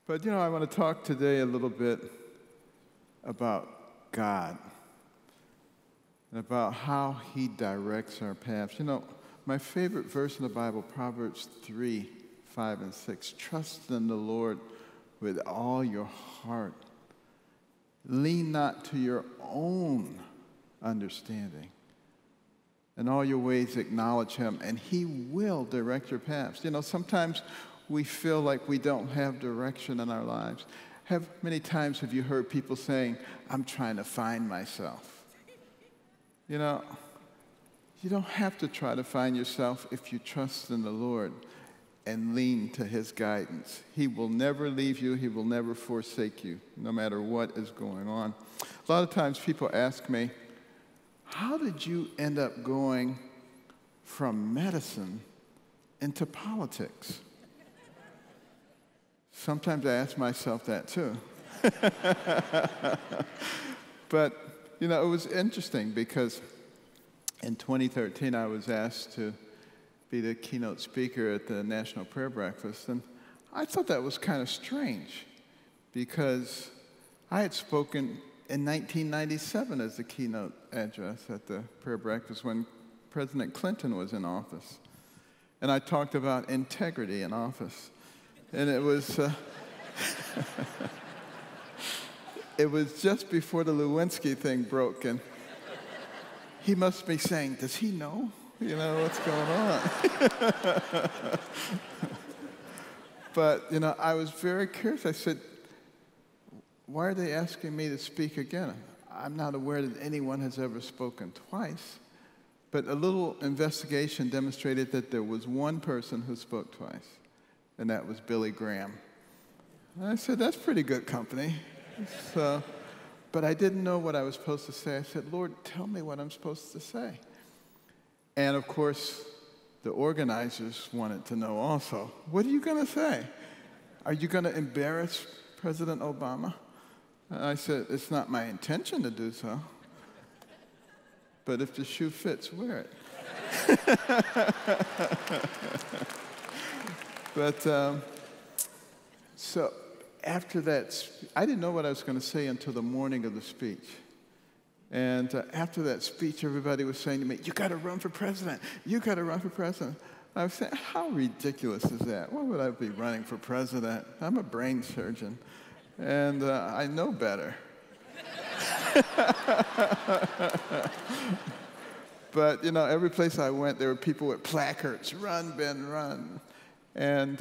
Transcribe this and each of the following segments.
But, I want to talk today a little bit about God and about how He directs our paths. My favorite verse in the Bible, Proverbs 3, 5, and 6. Trust in the Lord with all your heart. Lean not to your own understanding. In all your ways acknowledge Him, and He will direct your paths. Sometimes we feel like we don't have direction in our lives. Many times have you heard people saying, I'm trying to find myself? You don't have to try to find yourself if you trust in the Lord and lean to His guidance. He will never leave you. He will never forsake you, no matter what is going on. A lot of times people ask me, how did you end up going from medicine into politics? Sometimes I ask myself that too. But, it was interesting because in 2013 I was asked to be the keynote speaker at the National Prayer Breakfast, and I thought that was kind of strange because I had spoken in 1997 as the keynote address at the prayer breakfast when President Clinton was in office. And I talked about integrity in office. And it was, it was just before the Lewinsky thing broke, and he must be saying, does he know? What's going on? But, I was very curious. I said, why are they asking me to speak again? I'm not aware that anyone has ever spoken twice. But a little investigation demonstrated that there was one person who spoke twice, and that was Billy Graham. And I said, that's pretty good company. But I didn't know what I was supposed to say. I said, Lord, tell me what I'm supposed to say. And of course, the organizers wanted to know also, what are you going to say? Are you going to embarrass President Obama? And I said, it's not my intention to do so. But if the shoe fits, wear it. But so after that, I didn't know what I was going to say until the morning of the speech. And after that speech, everybody was saying to me, you got to run for president. You got to run for president. I was saying, how ridiculous is that? Why would I be running for president? I'm a brain surgeon, and I know better. But, every place I went, there were people with placards, run, Ben, run. And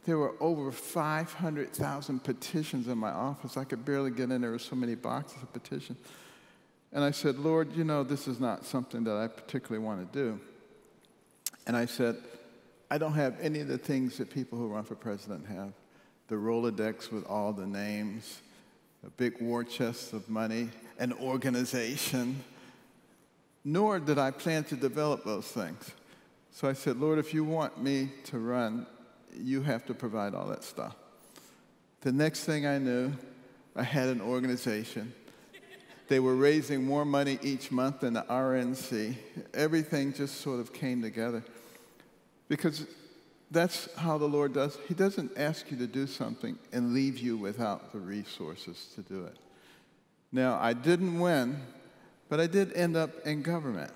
there were over 500,000 petitions in my office. I could barely get in. There were so many boxes of petitions. And I said, Lord, this is not something that I particularly want to do. And I said, I don't have any of the things that people who run for president have. The Rolodex with all the names, a big war chest of money, an organization, nor did I plan to develop those things. So I said, Lord, if you want me to run, you have to provide all that stuff. The next thing I knew, I had an organization. They were raising more money each month than the RNC. Everything just sort of came together. Because that's how the Lord does. He doesn't ask you to do something and leave you without the resources to do it. Now, I didn't win, but I did end up in government.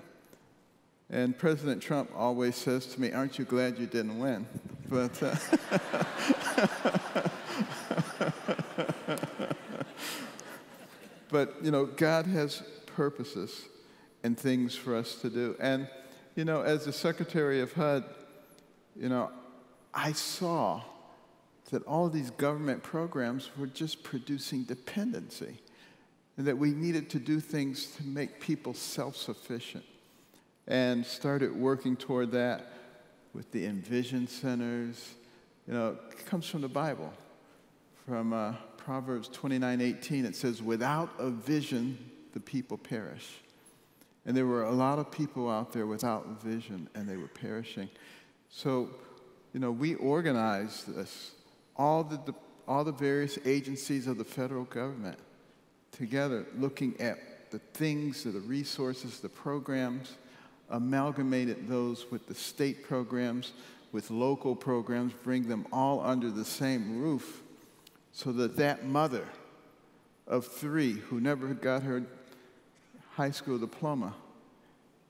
And President Trump always says to me, aren't you glad you didn't win? But, but God has purposes and things for us to do. And, as the Secretary of HUD, I saw that all of these government programs were just producing dependency, and that we needed to do things to make people self-sufficient, and started working toward that with the Envision Centers. It comes from the Bible, from Proverbs 29:18. It says, without a vision, the people perish. And there were a lot of people out there without vision, and they were perishing. So, we organized this, all the various agencies of the federal government together, looking at the things, the resources, the programs, amalgamated those with the state programs, with local programs, bring them all under the same roof so that that mother of 3 who never got her high school diploma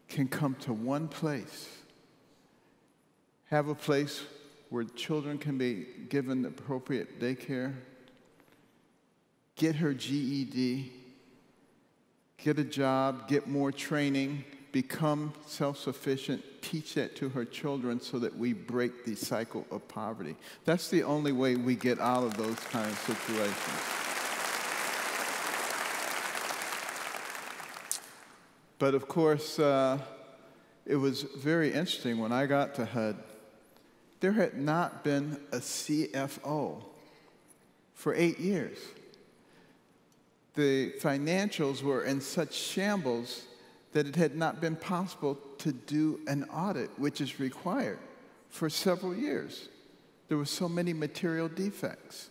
can come to one place, have a place where children can be given appropriate daycare, get her GED, get a job, get more training, become self-sufficient, teach that to her children so that we break the cycle of poverty. That's the only way we get out of those kind of situations. But of course, it was very interesting when I got to HUD. There had not been a CFO for 8 years. The financials were in such shambles that it had not been possible to do an audit, which is required, for several years. There were so many material defects.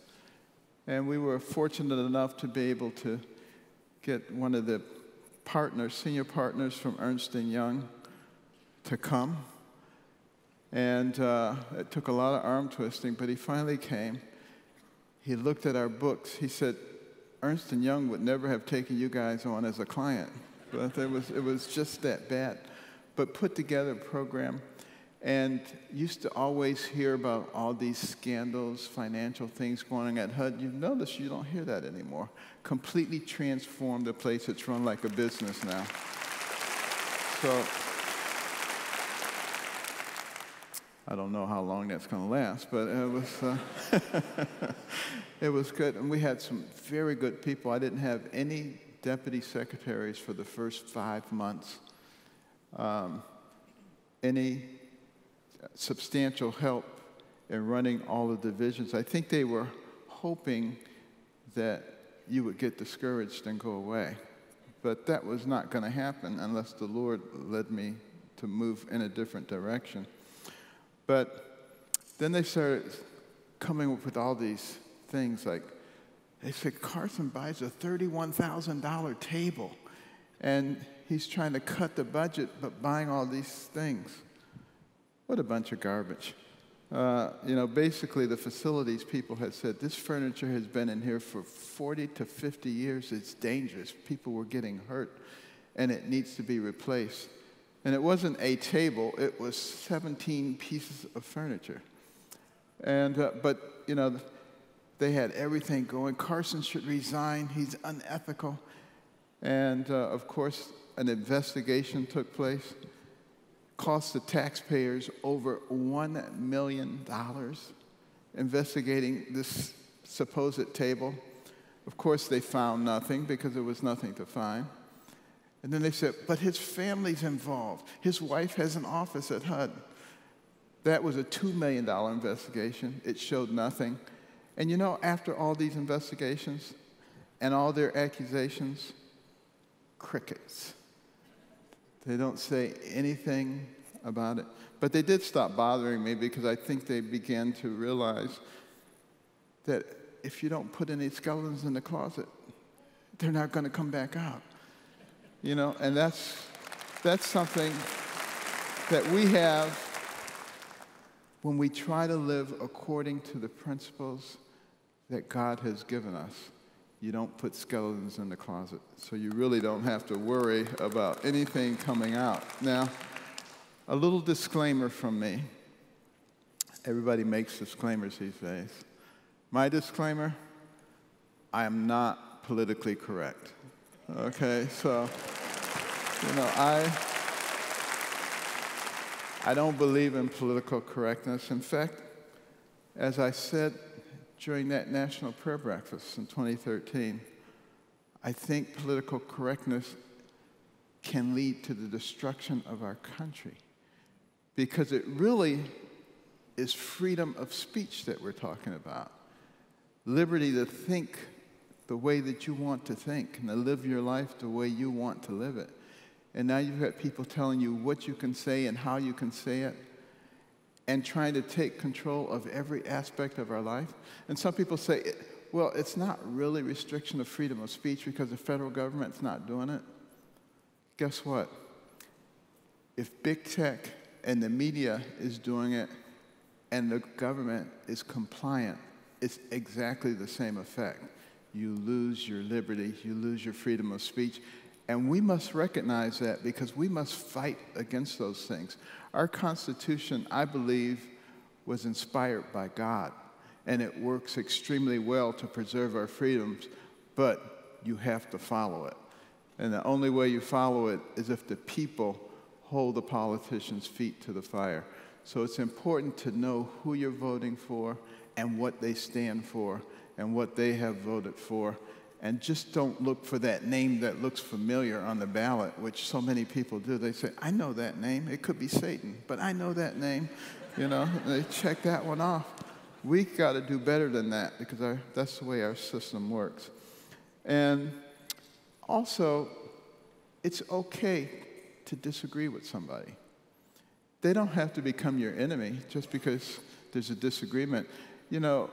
And we were fortunate enough to be able to get one of the partners, senior partners from Ernst & Young to come. And it took a lot of arm twisting, but he finally came. He looked at our books. He said, Ernst & Young would never have taken you guys on as a client. But it was just that bad. But put together a program, and used to always hear about all these scandals, financial things going on at HUD. You've noticed you don't hear that anymore. Completely transformed the place. It's run like a business now. So I don't know how long that's going to last, but it was, it was good. And we had some very good people. I didn't have any deputy secretaries for the first 5 months. Any substantial help in running all the divisions. I think they were hoping that you would get discouraged and go away. But that was not going to happen unless the Lord led me to move in a different direction. But then they started coming up with all these things like, they said, Carson buys a $31,000 table, and he's trying to cut the budget, but buying all these things. What a bunch of garbage. Basically, the facilities people had said, this furniture has been in here for 40 to 50 years. It's dangerous. People were getting hurt, and it needs to be replaced. And it wasn't a table. It was 17 pieces of furniture. And, they had everything going. Carson should resign. He's unethical. And, of course, an investigation took place. Cost the taxpayers over $1 million investigating this supposed table. Of course, they found nothing because there was nothing to find. And then they said, but his family's involved. His wife has an office at HUD. That was a $2 million investigation. It showed nothing. And after all these investigations and all their accusations, crickets. They don't say anything about it. But they did stop bothering me because I think they began to realize that if you don't put any skeletons in the closet, they're not going to come back out. And that's something that we have when we try to live according to the principles that God has given us. You don't put skeletons in the closet, so you really don't have to worry about anything coming out. Now, a little disclaimer from me. Everybody makes disclaimers these days. My disclaimer, I am not politically correct. Okay, so, I don't believe in political correctness. In fact, as I said during that National Prayer Breakfast in 2013, I think political correctness can lead to the destruction of our country because it really is freedom of speech that we're talking about. Liberty to think the way that you want to think and to live your life the way you want to live it. And now you've got people telling you what you can say and how you can say it and trying to take control of every aspect of our life. And some people say, well, it's not really restriction of freedom of speech because the federal government's not doing it. Guess what? If big tech and the media is doing it and the government is compliant, it's exactly the same effect. You lose your liberty, you lose your freedom of speech, and we must recognize that because we must fight against those things. Our Constitution, I believe, was inspired by God, and it works extremely well to preserve our freedoms, but you have to follow it. And the only way you follow it is if the people hold the politicians' feet to the fire. So it's important to know who you're voting for and what they stand for and what they have voted for. And just don't look for that name that looks familiar on the ballot, which so many people do. They say, I know that name. It could be Satan, but I know that name. You know, they check that one off. We got to do better than that because that's the way our system works. And also, it's okay to disagree with somebody. They don't have to become your enemy just because there's a disagreement. You know,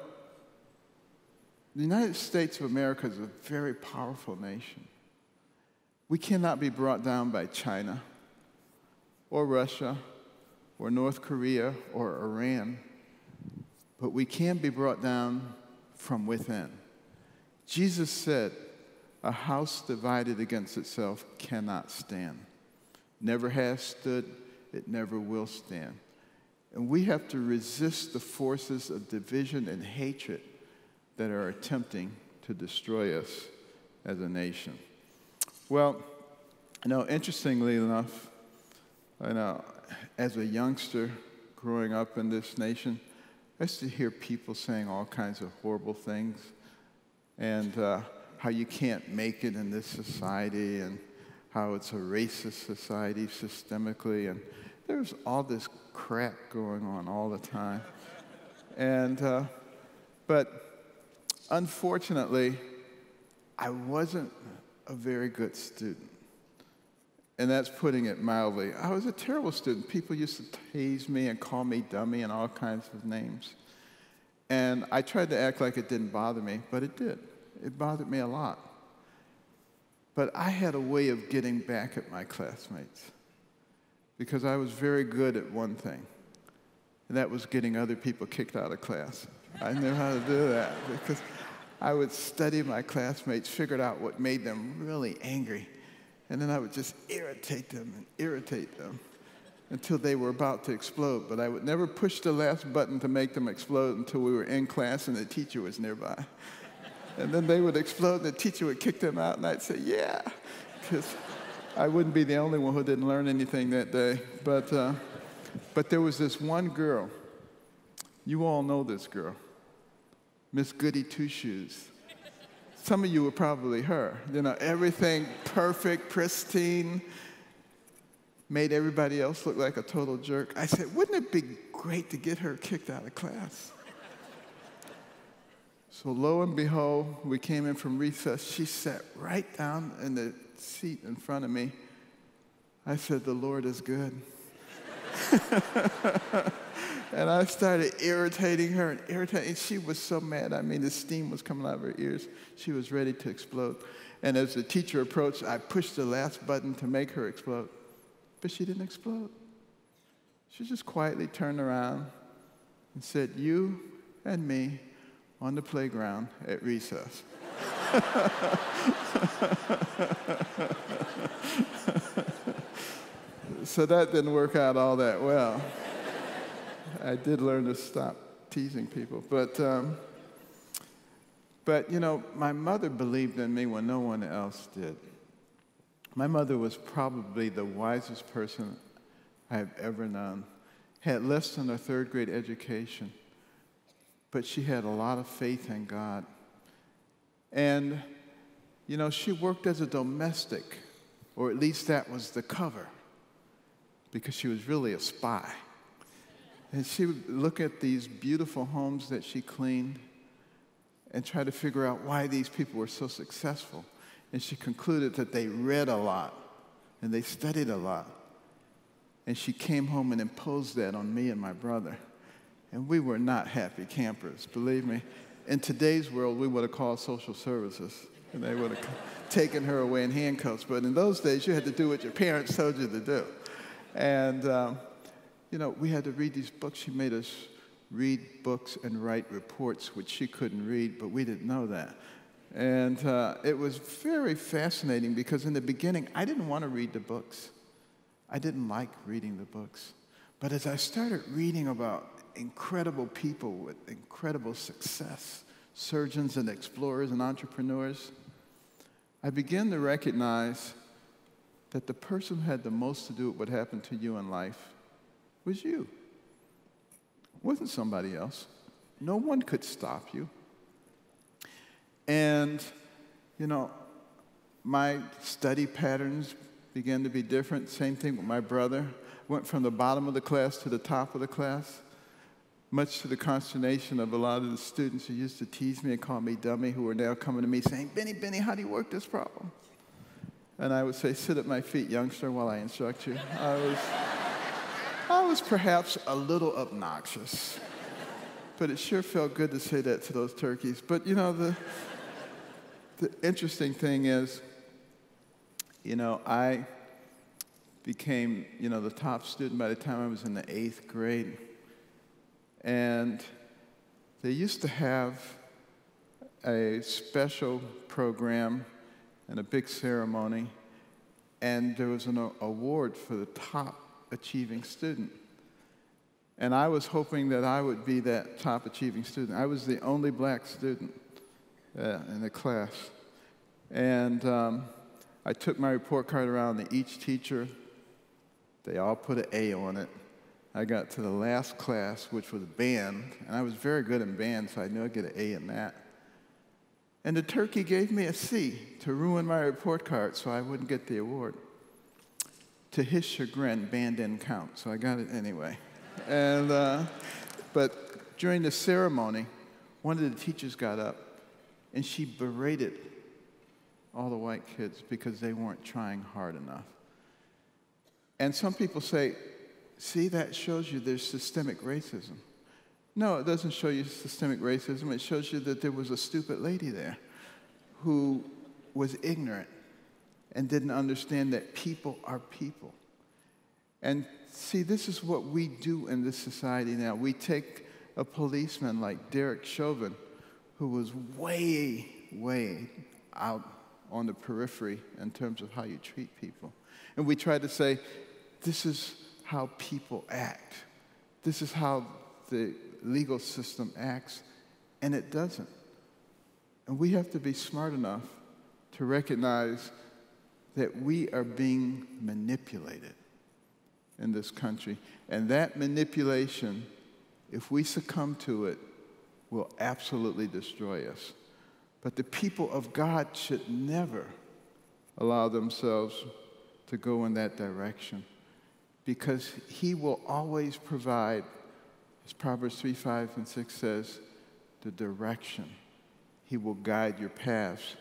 the United States of America is a very powerful nation. We cannot be brought down by China or Russia or North Korea or Iran, but we can be brought down from within. Jesus said, a house divided against itself cannot stand. Never has stood, it never will stand. And we have to resist the forces of division and hatred that are attempting to destroy us as a nation. Well, you know, interestingly enough, you know, as a youngster growing up in this nation, I used to hear people saying all kinds of horrible things and how you can't make it in this society and how it's a racist society systemically. And there's all this crap going on all the time. And, but unfortunately, I wasn't a very good student. And that's putting it mildly. I was a terrible student. People used to tease me and call me dummy and all kinds of names. And I tried to act like it didn't bother me, but it did. It bothered me a lot. But I had a way of getting back at my classmates because I was very good at one thing, and that was getting other people kicked out of class. I knew how to do that because I would study my classmates, figured out what made them really angry, and then I would just irritate them until they were about to explode. But I would never push the last button to make them explode until we were in class and the teacher was nearby. And then they would explode, and the teacher would kick them out, and I'd say, yeah, because I wouldn't be the only one who didn't learn anything that day. But there was this one girl. You all know this girl, Miss Goody Two-Shoes. Some of you were probably her. You know, everything perfect, pristine, made everybody else look like a total jerk. I said, wouldn't it be great to get her kicked out of class? So lo and behold, we came in from recess. She sat right down in the seat in front of me. I said, the Lord is good. And I started irritating her and she was so mad. I mean, the steam was coming out of her ears. She was ready to explode. And as the teacher approached, I pushed the last button to make her explode. But she didn't explode. She just quietly turned around and said, you and me on the playground at recess. So that didn't work out all that well. I did learn to stop teasing people. But you know, my mother believed in me when no one else did. My mother was probably the wisest person I have ever known. Had less than a third grade education, but she had a lot of faith in God. And, you know, she worked as a domestic, or at least that was the cover, because she was really a spy. And she would look at these beautiful homes that she cleaned and try to figure out why these people were so successful. And she concluded that they read a lot and they studied a lot. And she came home and imposed that on me and my brother. And we were not happy campers, believe me. In today's world, we would have called social services, and they would have taken her away in handcuffs. But in those days, you had to do what your parents told you to do. And, you know, we had to read these books. She made us read books and write reports, which she couldn't read, but we didn't know that. And it was very fascinating because in the beginning, I didn't want to read the books. I didn't like reading the books. But as I started reading about incredible people with incredible success, surgeons and explorers and entrepreneurs, I began to recognize that the person who had the most to do with what happened to you in life was you. It wasn't somebody else. No one could stop you. And, you know, my study patterns began to be different. Same thing with my brother. Went from the bottom of the class to the top of the class, much to the consternation of a lot of the students who used to tease me and call me dummy, who are now coming to me saying, Benny, how do you work this problem? And I would say, sit at my feet, youngster, while I instruct you. I was perhaps a little obnoxious, but it sure felt good to say that to those turkeys. But, you know, the interesting thing is, you know, I became, you know, the top student by the time I was in the 8th grade. And they used to have a special program and a big ceremony, and there was an award for the top achieving student. And I was hoping that I would be that top achieving student. I was the only black student in the class. And I took my report card around to each teacher. They all put an A on it. I got to the last class, which was band, and I was very good in band, so I knew I'd get an A in that. And the turkey gave me a C to ruin my report card so I wouldn't get the award. To his chagrin, band didn't count, so I got it anyway. And, but during the ceremony, one of the teachers got up, and she berated all the white kids because they weren't trying hard enough. And some people say, see, that shows you there's systemic racism. No, it doesn't show you systemic racism. It shows you that there was a stupid lady there who was ignorant and didn't understand that people are people. And see, this is what we do in this society now. We take a policeman like Derek Chauvin, who was way, way out on the periphery in terms of how you treat people. And we try to say, this is how people act. This is how the legal system acts, and it doesn't. And we have to be smart enough to recognize that we are being manipulated in this country. And that manipulation, if we succumb to it, will absolutely destroy us. But the people of God should never allow themselves to go in that direction, because he will always provide, as Proverbs 3, 5, and 6 says, the direction. He will guide your paths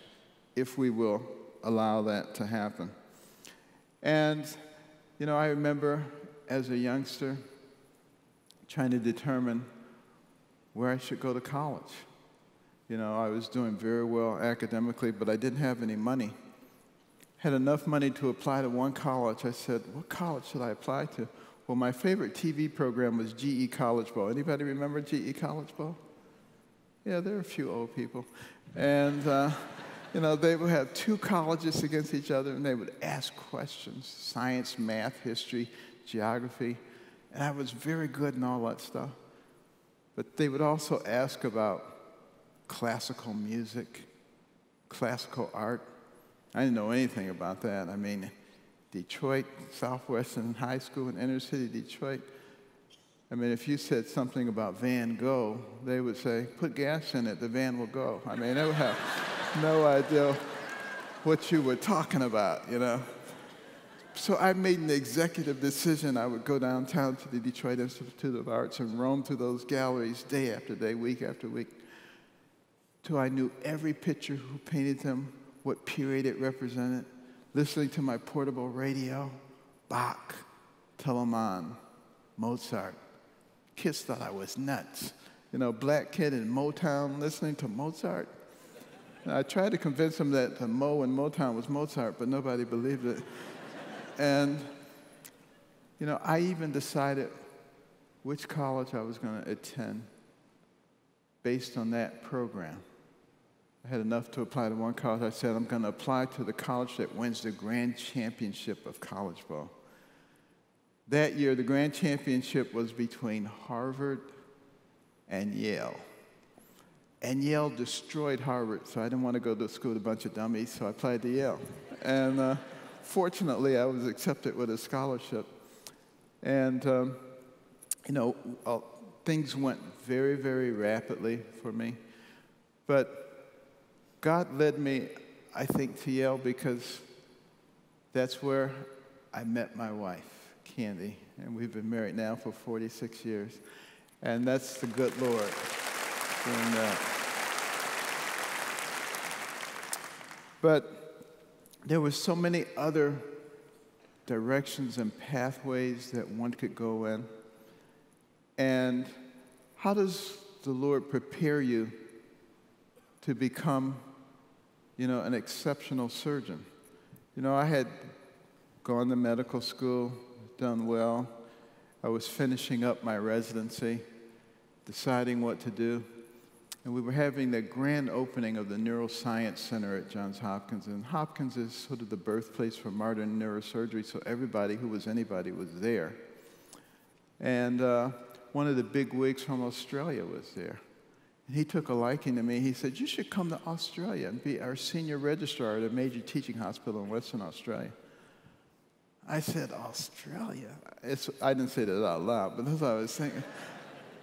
if we will allow that to happen. And, you know, I remember as a youngster trying to determine where I should go to college. You know, I was doing very well academically, but I didn't have any money. Had enough money to apply to one college. I said, what college should I apply to? Well, my favorite TV program was GE College Ball. Anybody remember GE College Ball? Yeah, there are a few old people. And, you know, they would have two colleges against each other, and they would ask questions, science, math, history, geography. And I was very good in all that stuff. But they would also ask about classical music, classical art. I didn't know anything about that. I mean, Detroit, Southwestern High School in inner city Detroit. I mean, if you said something about Van Gogh, they would say, put gas in it, the van will go. I mean, they would have no idea what you were talking about, you know. So I made an executive decision. I would go downtown to the Detroit Institute of Arts and roam through those galleries day after day, week after week, till I knew every picture, who painted them, what period it represented, listening to my portable radio, Bach, Telemann, Mozart. Kids thought I was nuts. You know, black kid in Motown listening to Mozart. And I tried to convince them that the Mo in Motown was Mozart, but nobody believed it. And, you know, I even decided which college I was going to attend based on that program. I had enough to apply to one college. I said, I'm going to apply to the college that wins the grand championship of college ball. That year, the grand championship was between Harvard and Yale. And Yale destroyed Harvard, so I didn't want to go to school with a bunch of dummies, so I applied to Yale. And fortunately, I was accepted with a scholarship. And, things went very, very rapidly for me. But God led me, I think, to Yale because that's where I met my wife, Candy, and we've been married now for 46 years. And that's the good Lord doing that. But there were so many other directions and pathways that one could go in. And how does the Lord prepare you to become, an exceptional surgeon? I had gone to medical school, done well. I was finishing up my residency, deciding what to do. And we were having the grand opening of the Neuroscience Center at Johns Hopkins. And Hopkins is sort of the birthplace for modern neurosurgery, so everybody who was anybody was there. And one of the big wigs from Australia was there. And he took a liking to me. He said, you should come to Australia and be our senior registrar at a major teaching hospital in Western Australia. I said, Australia? I didn't say that out loud, but that's what I was thinking.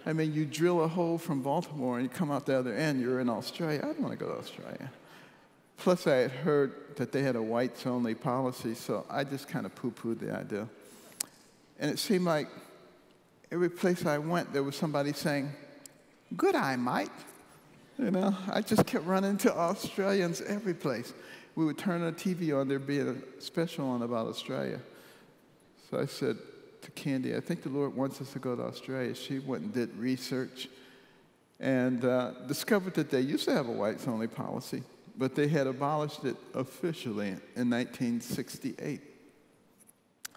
I mean, you drill a hole from Baltimore and you come out the other end, you're in Australia. I don't want to go to Australia. Plus, I had heard that they had a whites-only policy, so I just kind of poo-pooed the idea. And it seemed like every place I went, there was somebody saying, good eye, Mike. I just kept running into Australians every place. We would turn the TV on, there'd be a special on about Australia. So I said to Candy, I think the Lord wants us to go to Australia. She went and did research and discovered that they used to have a whites-only policy, but they had abolished it officially in 1968.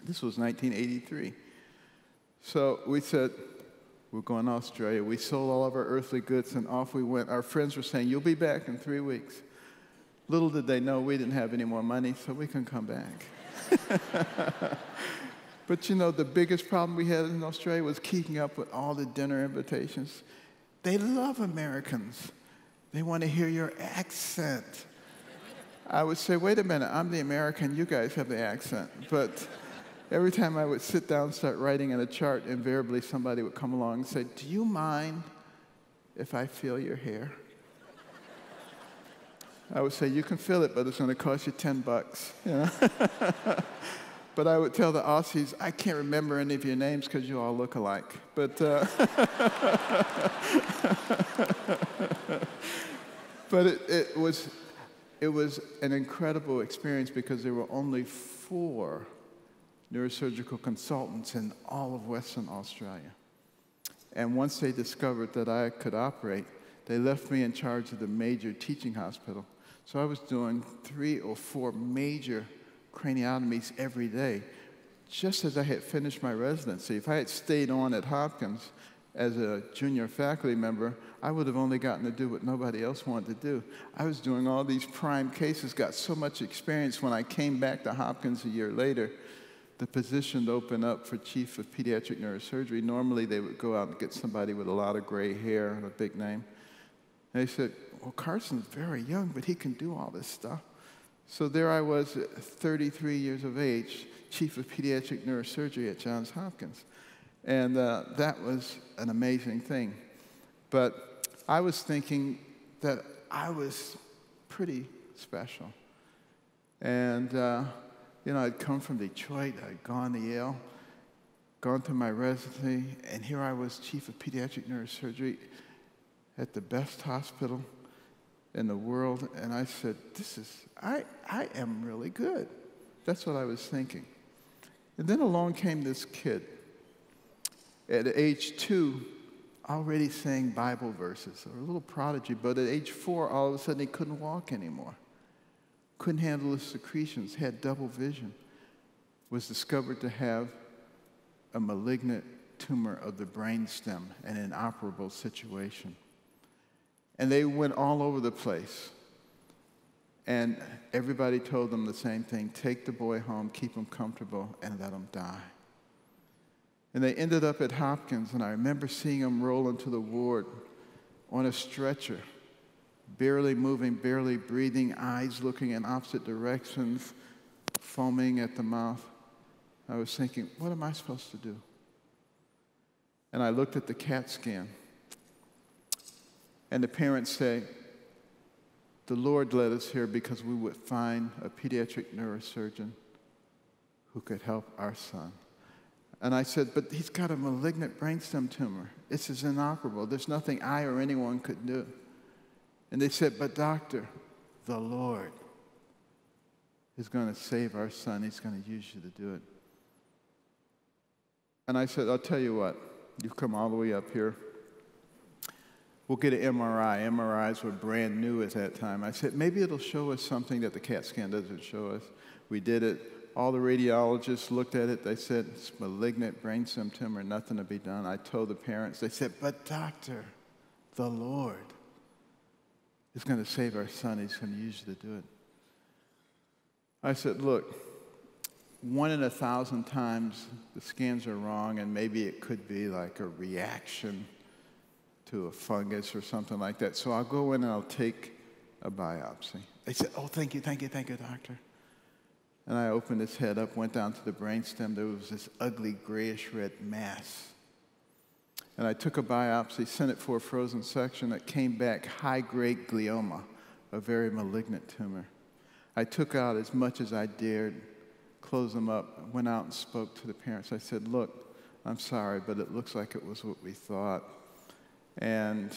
This was 1983. So we said, we're going to Australia. We sold all of our earthly goods, and off we went. Our friends were saying, you'll be back in 3 weeks. Little did they know we didn't have any more money, so we couldn't come back. But the biggest problem we had in Australia was keeping up with all the dinner invitations. They love Americans. They want to hear your accent. I would say, wait a minute, I'm the American, you guys have the accent. But every time I would sit down and start writing in a chart, invariably somebody would come along and say, do you mind if I feel your hair? I would say, you can feel it, but it's going to cost you $10. But I would tell the Aussies, I can't remember any of your names because you all look alike. But, but it was an incredible experience because there were only 4 neurosurgical consultants in all of Western Australia. And once they discovered that I could operate, they left me in charge of the major teaching hospital. So I was doing 3 or 4 major craniotomies every day, just as I had finished my residency. If I had stayed on at Hopkins as a junior faculty member, I would have only gotten to do what nobody else wanted to do. I was doing all these prime cases, got so much experience. When I came back to Hopkins a year later, the position opened up for chief of pediatric neurosurgery. Normally, they would go out and get somebody with a lot of gray hair and a big name. And they said, well, Carson's very young, but he can do all this stuff. So there I was at 33 years of age, chief of pediatric neurosurgery at Johns Hopkins. And that was an amazing thing. But I was thinking that I was pretty special. And, I'd come from Detroit, I'd gone to Yale, gone through my residency, and here I was chief of pediatric neurosurgery at the best hospital in the world, and I said, I am really good. That's what I was thinking. And then along came this kid at age 2, already saying Bible verses, or a little prodigy, but at age 4, all of a sudden he couldn't walk anymore. Couldn't handle his secretions, had double vision, was discovered to have a malignant tumor of the brainstem, an inoperable situation. And they went all over the place. And everybody told them the same thing: take the boy home, keep him comfortable, and let him die. And they ended up at Hopkins, and I remember seeing him roll into the ward on a stretcher, barely moving, barely breathing, eyes looking in opposite directions, foaming at the mouth. I was thinking, what am I supposed to do? And I looked at the CAT scan, and the parents say, the Lord led us here because we would find a pediatric neurosurgeon who could help our son. And I said, but he's got a malignant brainstem tumor. This is inoperable. There's nothing I or anyone could do. And they said, but doctor, the Lord is going to save our son. He's going to use you to do it. And I said, I'll tell you what, you've come all the way up here. We'll get an MRI. MRIs were brand new at that time. I said, maybe it'll show us something that the CAT scan doesn't show us. We did it. All the radiologists looked at it. They said, it's malignant brainstem tumor, nothing to be done. I told the parents, they said, but doctor, the Lord is going to save our son. He's going to use you to do it. I said, look, 1 in 1,000 times the scans are wrong, and maybe it could be like a reaction to a fungus or something like that. So I'll go in and I'll take a biopsy. They said, oh, thank you, doctor. And I opened his head up, went down to the brainstem. There was this ugly grayish-red mass. And I took a biopsy, sent it for a frozen section. It came back high-grade glioma, a very malignant tumor. I took out as much as I dared, closed them up, went out and spoke to the parents. I said, look, I'm sorry, but it looks like it was what we thought. And,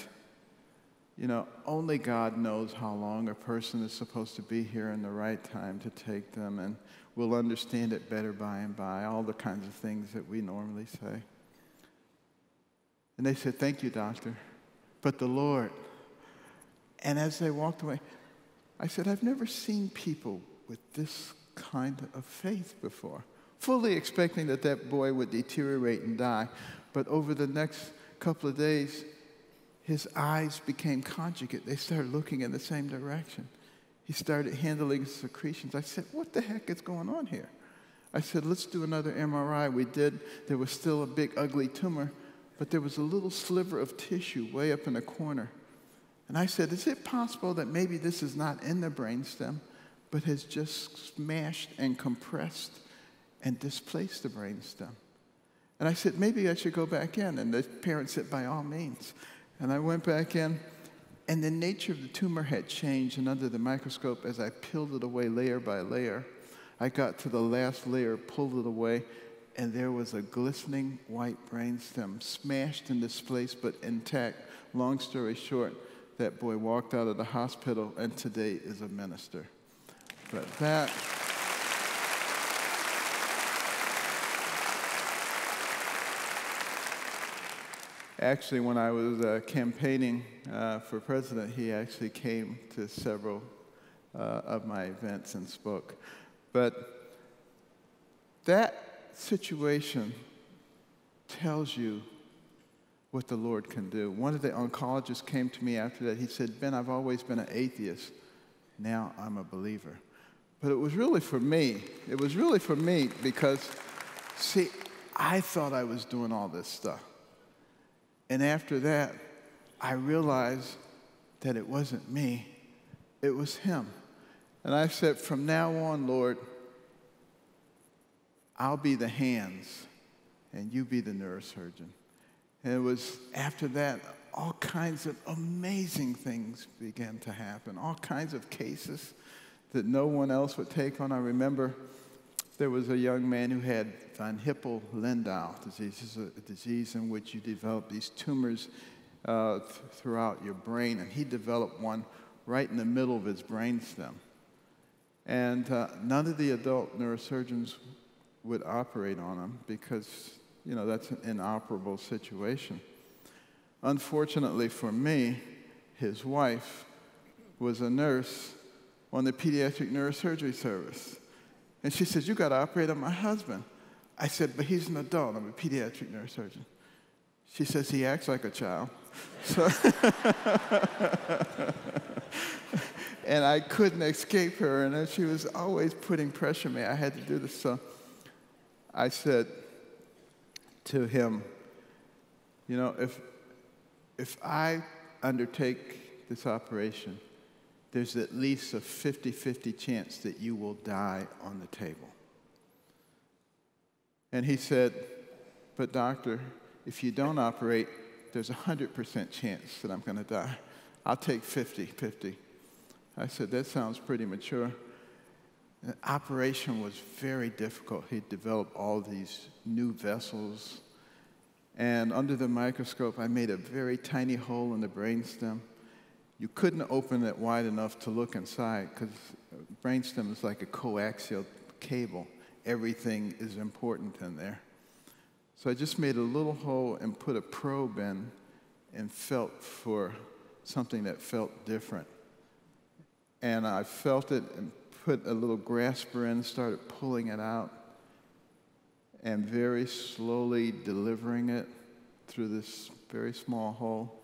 you know, only God knows how long a person is supposed to be here in the right time to take them, and we'll understand it better by and by, all the kinds of things that we normally say. And they said, thank you, doctor, but the Lord. And as they walked away, I said, I've never seen people with this kind of faith before, fully expecting that that boy would deteriorate and die. But over the next couple of days, his eyes became conjugate. They started looking in the same direction. He started handling secretions. I said, what the heck is going on here? I said, let's do another MRI. We did. There was still a big, ugly tumor, but there was a little sliver of tissue way up in the corner. And I said, is it possible that maybe this is not in the brainstem, but has just smashed and compressed and displaced the brainstem? And I said, maybe I should go back in. And the parents said, by all means. And I went back in, and the nature of the tumor had changed. And under the microscope, as I peeled it away layer by layer, I got to the last layer, pulled it away, and there was a glistening white brainstem, smashed and displaced, but intact. Long story short, that boy walked out of the hospital and today is a minister. But that... Actually, when I was campaigning for president, he actually came to several of my events and spoke. But that situation tells you what the Lord can do. One of the oncologists came to me after that. He said, Ben, I've always been an atheist. Now I'm a believer. But it was really for me. It was really for me because, see, I thought I was doing all this stuff. And after that, I realized that it wasn't me, it was him. And I said, from now on, Lord, I'll be the hands, and you be the neurosurgeon. And it was after that, all kinds of amazing things began to happen, all kinds of cases that no one else would take on. I remember there was a young man who had von Hippel-Lindau disease. This is a disease in which you develop these tumors throughout your brain, and he developed one right in the middle of his brainstem. And none of the adult neurosurgeons would operate on him because, you know, that's an inoperable situation. Unfortunately for me, his wife was a nurse on the pediatric neurosurgery service. And she says, you got to operate on my husband. I said, but he's an adult. I'm a pediatric neurosurgeon. She says, he acts like a child. So and I couldn't escape her, and she was always putting pressure on me. I had to do this. So I said to him, you know, if I undertake this operation, there's at least a 50-50 chance that you will die on the table. And he said, but doctor, if you don't operate, there's a 100% chance that I'm going to die. I'll take 50-50. I said, that sounds pretty mature. The operation was very difficult. He developed all these new vessels. And under the microscope, I made a very tiny hole in the brainstem. You couldn't open it wide enough to look inside because brainstem is like a coaxial cable. Everything is important in there. So I just made a little hole and put a probe in and felt for something that felt different. And I felt it and put a little grasper in, started pulling it out, and very slowly delivering it through this very small hole.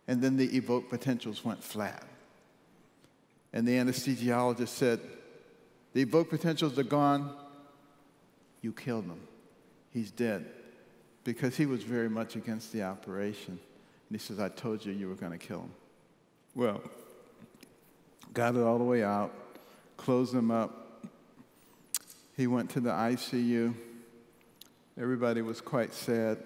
And then the evoked potentials went flat. And the anesthesiologist said, the evoked potentials are gone. You killed him. He's dead. Because he was very much against the operation. And he says, I told you were going to kill him. Well, got it all the way out, closed him up. He went to the ICU. Everybody was quite sad.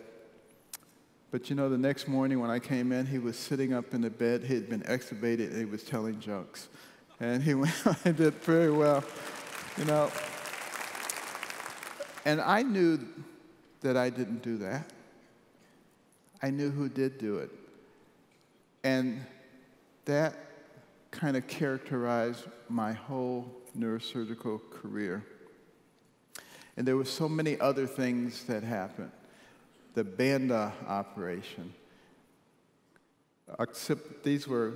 But you know, the next morning when I came in, he was sitting up in the bed. He had been extubated, and he was telling jokes. And he went, I did very well, you know. And I knew that I didn't do that. I knew who did do it. And that kind of characterized my whole neurosurgical career. And there were so many other things that happened. The Banda operation. These were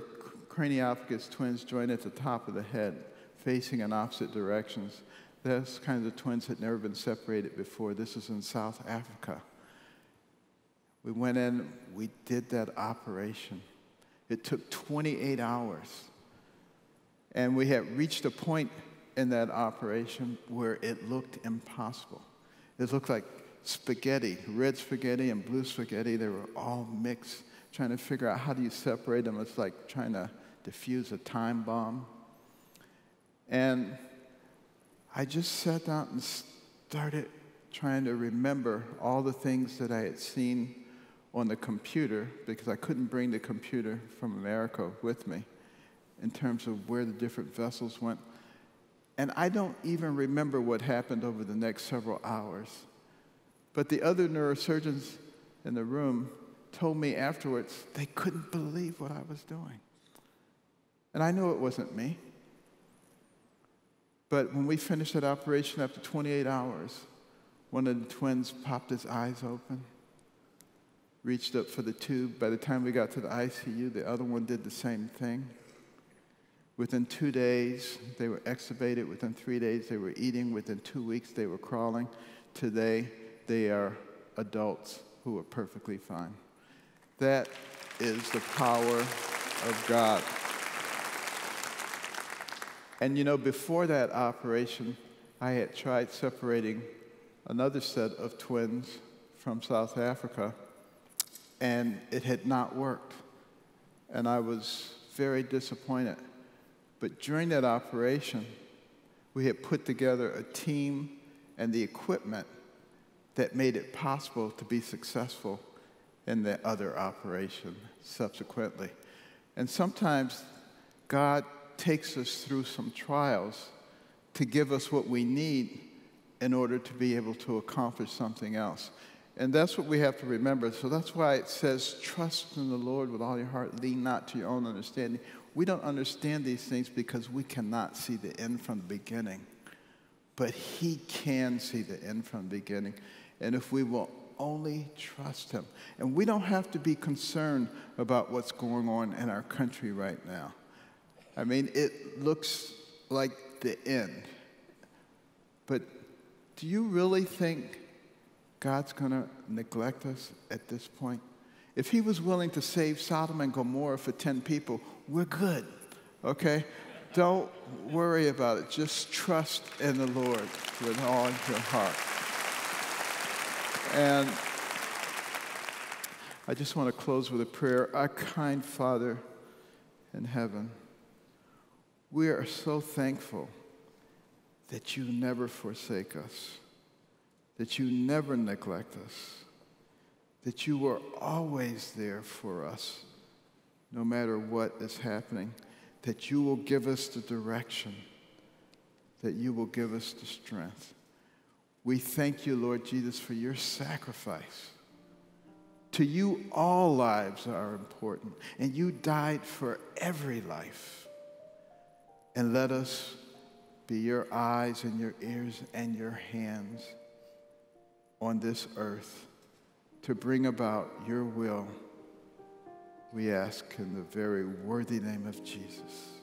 craniophagus twins joined at the top of the head, facing in opposite directions. Those kinds of twins had never been separated before. This was in South Africa. We went in, we did that operation. It took 28 hours. And we had reached a point in that operation where it looked impossible. It looked like spaghetti, red spaghetti and blue spaghetti. They were all mixed, trying to figure out how do you separate them. It's like trying to defuse a time bomb. And I just sat down and started trying to remember all the things that I had seen on the computer, because I couldn't bring the computer from America with me in terms of where the different vessels went. And I don't even remember what happened over the next several hours. But the other neurosurgeons in the room told me afterwards they couldn't believe what I was doing. And I knew it wasn't me. But when we finished that operation after 28 hours, one of the twins popped his eyes open, reached up for the tube. By the time we got to the ICU, the other one did the same thing. Within 2 days, they were extubated. Within 3 days, they were eating. Within 2 weeks, they were crawling. Today, they are adults who are perfectly fine. That is the power of God. And you know, before that operation, I had tried separating another set of twins from South Africa, and it had not worked. And I was very disappointed. But during that operation, we had put together a team and the equipment that made it possible to be successful in the other operation subsequently. And sometimes God takes us through some trials to give us what we need in order to be able to accomplish something else. And that's what we have to remember. So that's why it says, trust in the Lord with all your heart, lean not to your own understanding. We don't understand these things because we cannot see the end from the beginning. But He can see the end from the beginning. And if we will only trust Him. And we don't have to be concerned about what's going on in our country right now. I mean, it looks like the end. But do you really think God's going to neglect us at this point? If he was willing to save Sodom and Gomorrah for 10 people, we're good, okay? Don't worry about it. Just trust in the Lord with all your heart. And I just want to close with a prayer. Our kind Father in heaven, we are so thankful that you never forsake us, that you never neglect us, that you are always there for us, no matter what is happening, that you will give us the direction, that you will give us the strength. We thank you, Lord Jesus, for your sacrifice. To you, all lives are important, and you died for every life. And let us be your eyes and your ears and your hands on this earth to bring about your will, we ask in the very worthy name of Jesus.